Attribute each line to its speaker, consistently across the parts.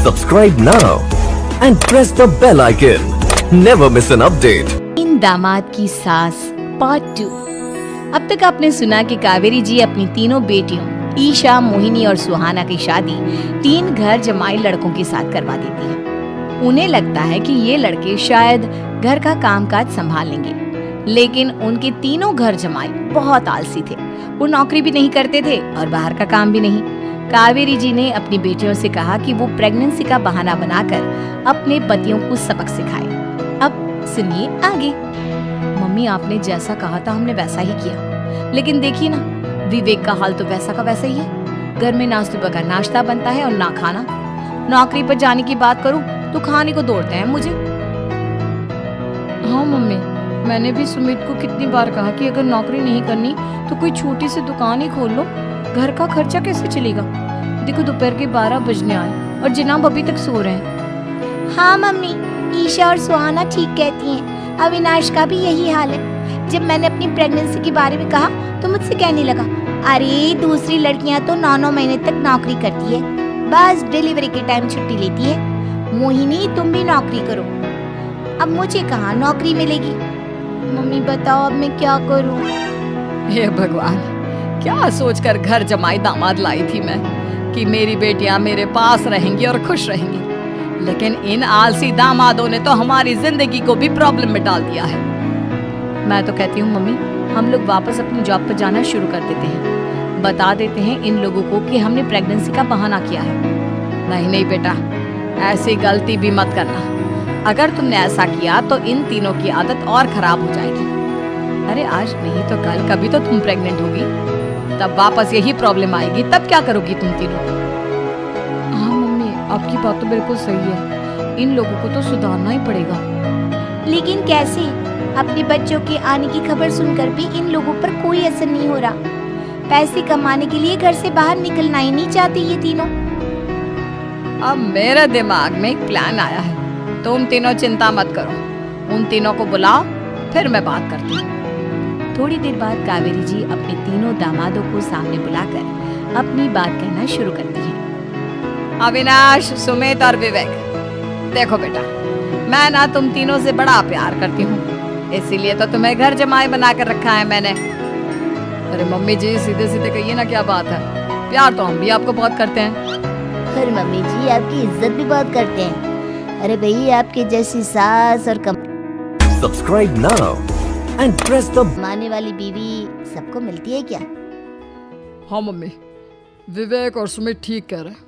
Speaker 1: Subscribe now and press the bell icon. Never miss an update.
Speaker 2: इन दामाद की सास part 2। अब तक आपने सुना कि कावेरी जी अपनी तीनों बेटियों ईशा, मोहिनी और सुहाना की शादी 3 घर जमाई लड़कों के साथ करवा देती है। उन्हें लगता है कि ये लड़के शायद घर का कामकाज संभाल लेंगे, लेकिन उनके तीनों घर जमाई बहुत आलसी थे। वो नौकरी भी नहीं करते थे और बाहर का काम भी नहीं। कावेरी जी ने अपनी बेटियों से कहा कि वो प्रेगनेंसी का बहाना बनाकर अपने पतियों को सबक सिखाए। अब सुनिए आगे। मम्मी, आपने जैसा कहा था हमने वैसा ही किया, लेकिन देखिए ना, विवेक का हाल तो वैसा का वैसा ही है। घर में ना सुबह का नाश्ता बनता है और ना खाना। नौकरी पर जाने की बात करूं तो खाने को दौड़ते हैं मुझे। हाँ मम्मी, मैंने भी सुमित को कितनी बार कहा कि अगर नौकरी नहीं करनी तो कोई छोटी सी दुकान ही खोल लो। घर का खर्चा कैसे चलेगा? देखो दोपहर के 12 बजने आए और जिनाब अभी तक सो रहे हैं। हाँ मम्मी, ईशा और सुहाना ठीक कहती हैं। अविनाश का भी यही हाल है। जब मैंने अपनी प्रेगनेंसी के बारे में कहा तो मुझसे कहने लगा, अरे दूसरी लड़कियां तो 9-9 महीने तक नौकरी करती है, बस डिलीवरी के टाइम छुट्टी लेती है। मोहिनी, तुम भी नौकरी करो। अब मुझे कहाँ नौकरी मिलेगी? मम्मी बताओ, अब मैं क्या करूँ? हे भगवान, क्या सोचकर घर जमाई दामाद लाई थी मैं कि मेरी बेटियां मेरे पास रहेंगी और खुश रहेंगी, लेकिन इन आलसी दामादों ने तो हमारी जिंदगी को भी प्रॉब्लम में डाल दिया है। मैं तो कहती हूँ मम्मी, हम लोग वापस अपनी जॉब पर जाना शुरू कर देते हैं। बता देते हैं इन लोगों को कि हमने प्रेगनेंसी का बहाना किया है। नहीं नहीं बेटा, ऐसी गलती भी मत करना। अगर तुमने ऐसा किया तो इन तीनों की आदत और खराब हो जाएगी। अरे आज नहीं तो कल कभी तो तुम प्रेग्नेंट होगी, तब वापस यही प्रॉब्लम आएगी। तब क्या करोगी तुम तीनों? हाँ मम्मी, आपकी बात तो बिल्कुल सही है। इन लोगों को तो सुधारना ही पड़ेगा। लेकिन कैसे? अपने बच्चों के आने की खबर सुनकर भी इन लोगों पर कोई असर नहीं हो रहा। पैसे कमाने के लिए घर से बाहर निकलना ही नहीं चाहते ये तीनों। अब मेरे दिमाग में एक प्लान आया है। तुम तीनों चिंता मत करो, उन तीनों को बुलाओ, फिर मैं बात करती हूँ। थोड़ी देर बाद कावेरी जी अपने तीनों दामादों को सामने बुलाकर अपनी बात कहना शुरू करती हैं। अविनाश, सुमित और विवेक, देखो बेटा, मैं ना तुम तीनों से बड़ा प्यार करती हूँ, इसीलिए तो तुम्हें घर जमाई बना कर रखा है मैंने। अरे मम्मी जी, सीधे सीधे कहिए ना, क्या बात है? प्यार तो हम भी आपको बहुत करते हैं।
Speaker 3: पर मम्मी जी, आपकी इज्जत भी बहुत करते हैं। अरे भाई, आपके जैसी सास और
Speaker 1: Subscribe now and press the
Speaker 3: कमाने वाली बीवी सबको मिलती है क्या?
Speaker 4: हाँ मम्मी, विवेक और सुमित ठीक कह रहे हैं।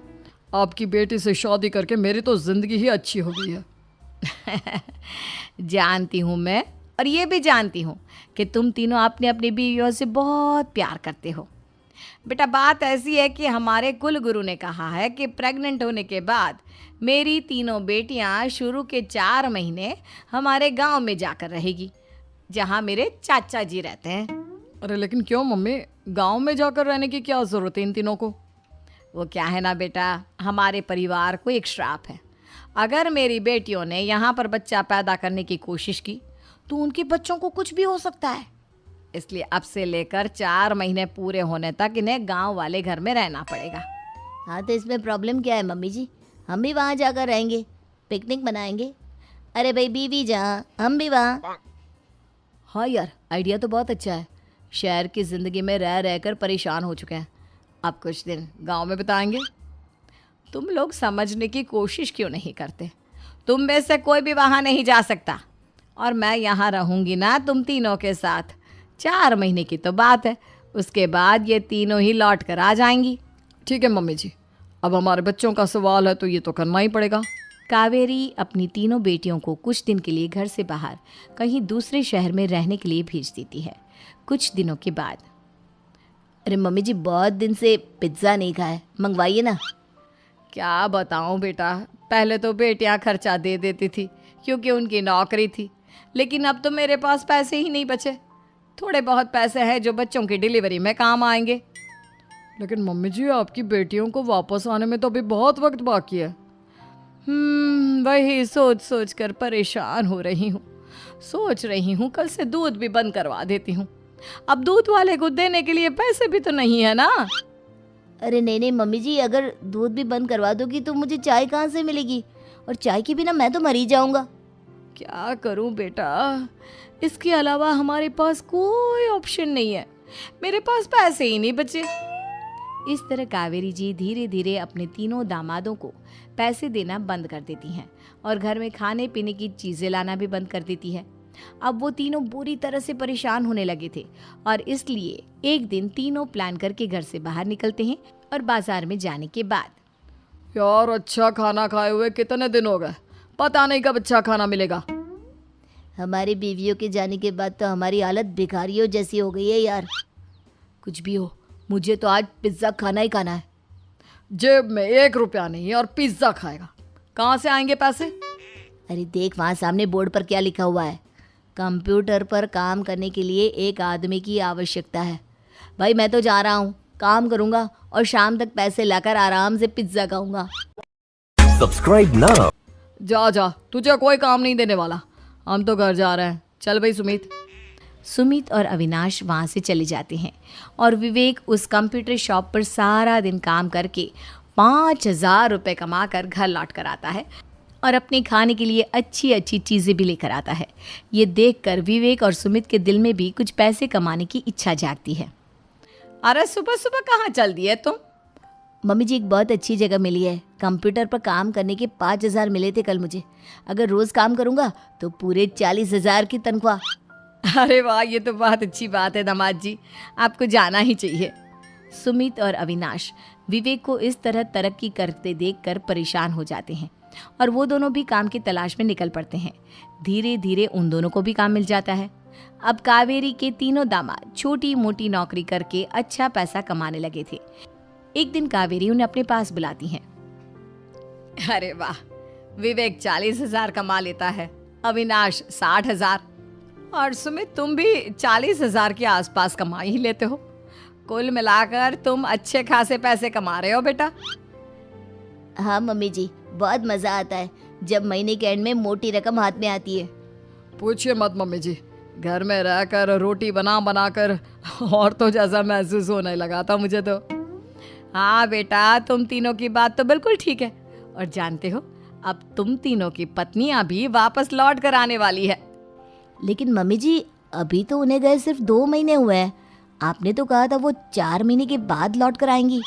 Speaker 4: आपकी बेटी से शादी करके मेरी तो जिंदगी ही अच्छी हो गई है।
Speaker 2: जानती हूँ मैं, और ये भी जानती हूँ कि तुम तीनों अपने अपनी बीवियों से बहुत प्यार करते हो। बेटा, बात ऐसी है कि हमारे कुल गुरु ने कहा है कि प्रेग्नेंट होने के बाद मेरी तीनों बेटियां शुरू के 4 महीने हमारे गांव में जाकर रहेगी, जहां मेरे चाचा जी रहते हैं।
Speaker 4: अरे लेकिन क्यों मम्मी, गांव में जाकर रहने की क्या जरूरत है इन तीनों को?
Speaker 2: वो क्या है ना बेटा, हमारे परिवार को एक श्राप है। अगर मेरी बेटियों ने यहाँ पर बच्चा पैदा करने की कोशिश की तो उनके बच्चों को कुछ भी हो सकता है। इसलिए अब से लेकर 4 महीने पूरे होने तक इन्हें गांव वाले घर में रहना पड़ेगा।
Speaker 3: हाँ, तो इसमें प्रॉब्लम क्या है मम्मी जी? हम भी वहाँ जाकर रहेंगे, पिकनिक मनाएंगे। अरे भाई, बीवी जहाँ हम भी वहाँ।
Speaker 2: हाँ यार, आइडिया तो बहुत अच्छा है। शहर की ज़िंदगी में रह रहकर परेशान हो चुके हैं, अब कुछ दिन गांव में बिताएंगे। तुम लोग समझने की कोशिश क्यों नहीं करते? तुम में से कोई भी वहाँ नहीं जा सकता, और मैं यहाँ रहूँगी ना तुम तीनों के साथ। 4 महीने की तो बात है, उसके बाद ये तीनों ही लौट कर आ जाएंगी।
Speaker 4: ठीक है मम्मी जी, अब हमारे बच्चों का सवाल है तो ये तो करना ही पड़ेगा।
Speaker 2: कावेरी अपनी तीनों बेटियों को कुछ दिन के लिए घर से बाहर कहीं दूसरे शहर में रहने के लिए भेज देती है। कुछ दिनों के बाद,
Speaker 3: अरे मम्मी जी, बहुत दिन से पिज्ज़ा नहीं खाया, मंगवाइए ना।
Speaker 2: क्या बताऊं बेटा, पहले तो बेटियां खर्चा दे देती थी क्योंकि उनकी नौकरी थी, लेकिन अब तो मेरे पास पैसे ही नहीं बचे। थोड़े बहुत पैसे हैं जो बच्चों की डिलीवरी में काम आएंगे।
Speaker 4: लेकिन मम्मी जी, आपकी बेटियों को वापस आने में तो अभी बहुत वक्त बाकी है।
Speaker 2: वही सोच सोच कर परेशान हो रही हूँ। सोच रही हूँ कल से दूध भी बंद करवा देती हूँ। अब दूध वाले को देने के लिए पैसे भी तो नहीं है ना।
Speaker 3: अरे नहीं नहीं मम्मी जी, अगर दूध भी बंद करवा दोगी तो मुझे चाय कहाँ से मिलेगी? और चाय के बिना मैं तो मर ही जाऊंगा।
Speaker 2: क्या करूं बेटा, इसके अलावा हमारे पास कोई ऑप्शन नहीं है। मेरे पास पैसे ही नहीं बचे। इस तरह कावेरी जी धीरे धीरे अपने तीनों दामादों को पैसे देना बंद कर देती हैं और घर में खाने पीने की चीज़ें लाना भी बंद कर देती है। अब वो तीनों बुरी तरह से परेशान होने लगे थे और इसलिए एक दिन तीनों प्लान करके घर से बाहर निकलते हैं और बाजार में जाने के बाद
Speaker 4: यार अच्छा खाना खाए हुए कितने दिन हो गए, पता नहीं कब अच्छा खाना मिलेगा।
Speaker 3: हमारी बीवियों के जाने के बाद तो हमारी हालत भिखारियों जैसी हो गई है यार।
Speaker 2: कुछ भी हो, मुझे तो आज पिज्ज़ा खाना ही खाना है।
Speaker 4: जेब में 1 रुपया नहीं है और पिज्ज़ा खाएगा, कहाँ से आएंगे पैसे?
Speaker 3: अरे देख वहाँ सामने बोर्ड पर क्या लिखा हुआ है, कंप्यूटर पर काम करने के लिए एक आदमी की आवश्यकता है। भाई मैं तो जा रहा हूँ, काम करूँगा और शाम तक पैसे लाकर आराम से पिज्ज़ा खाऊंगा।
Speaker 1: Subscribe now.
Speaker 4: जा जा, तुझे कोई काम नहीं देने वाला, हम तो घर जा रहे हैं। चल भाई सुमित।
Speaker 2: सुमित और अविनाश वहाँ से चले जाते हैं और विवेक उस कंप्यूटर शॉप पर सारा दिन काम करके 5,000 रुपये कमा कर घर लौट कर आता है और अपने खाने के लिए अच्छी अच्छी चीज़ें भी लेकर आता है। ये देखकर विवेक और सुमित के दिल में भी कुछ पैसे कमाने की इच्छा जागती है।
Speaker 4: अरे सुबह सुबह कहाँ चल दी है तुम?
Speaker 3: मम्मी जी एक बहुत अच्छी जगह मिली है, कंप्यूटर पर काम करने के 5,000 मिले थे कल मुझे। अगर रोज़ काम करूँगा तो पूरे 40,000 की तनख्वाह।
Speaker 2: अरे वाह, ये तो बहुत अच्छी बात है दामाद जी, आपको जाना ही चाहिए। सुमित और अविनाश विवेक को इस तरह तरक्की करते देखकर परेशान हो जाते हैं और वो दोनों भी काम की तलाश में निकल पड़ते हैं। धीरे धीरे उन दोनों को भी काम मिल जाता है। अब कावेरी के तीनों दामाद छोटी मोटी नौकरी करके अच्छा पैसा कमाने लगे थे। एक दिन कावेरी उन्हें अपने पास बुलाती हैं।
Speaker 4: अरे वाह, विवेक 40,000 कमा लेता है, अविनाश 60,000 और सुमित तुम भी 40,000 के आसपास कमा ही लेते हो। कुल मिलाकर तुम अच्छे खासे पैसे कमा रहे हो बेटा।
Speaker 3: हाँ मम्मी जी, बहुत मज़ा आता है जब महीने के एंड में मोटी रकम हाथ में आती है।
Speaker 4: पूछिए मत मम्मी जी, घर में रहकर रोटी बना बना कर औरतों जैसा महसूस होने लगा था मुझे तो।
Speaker 2: हाँ बेटा, तुम तीनों की बात तो बिल्कुल ठीक है। और जानते हो, अब तुम तीनों की पत्नियां भी वापस लौट कर आने वाली है।
Speaker 3: लेकिन मम्मी जी अभी तो उन्हें गए सिर्फ 2 महीने हुए हैं, आपने तो कहा था वो 4 महीने के बाद लौट कर आएंगी।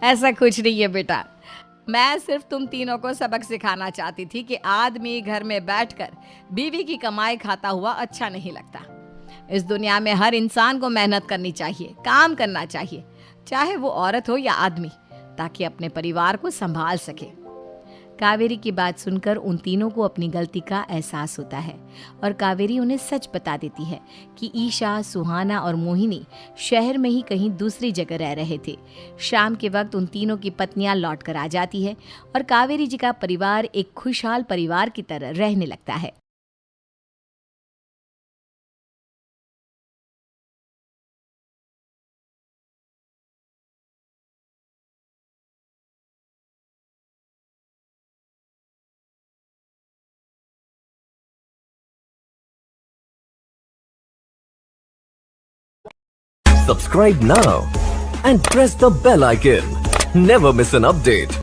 Speaker 2: ऐसा कुछ नहीं है बेटा, मैं सिर्फ तुम तीनों को सबक सिखाना चाहती थी कि आदमी घर में बैठकर बीवी की कमाई खाता हुआ अच्छा नहीं लगता। इस दुनिया में हर इंसान को मेहनत करनी चाहिए, काम करना चाहिए, चाहे वो औरत हो या आदमी, ताकि अपने परिवार को संभाल सके। कावेरी की बात सुनकर उन तीनों को अपनी गलती का एहसास होता है और कावेरी उन्हें सच बता देती है कि ईशा, सुहाना और मोहिनी शहर में ही कहीं दूसरी जगह रह रहे थे। शाम के वक्त उन तीनों की पत्नियां लौट कर आ जाती है और कावेरी जी का परिवार एक खुशहाल परिवार की तरह रहने लगता है।
Speaker 1: Subscribe now and press the bell icon. Never miss an update.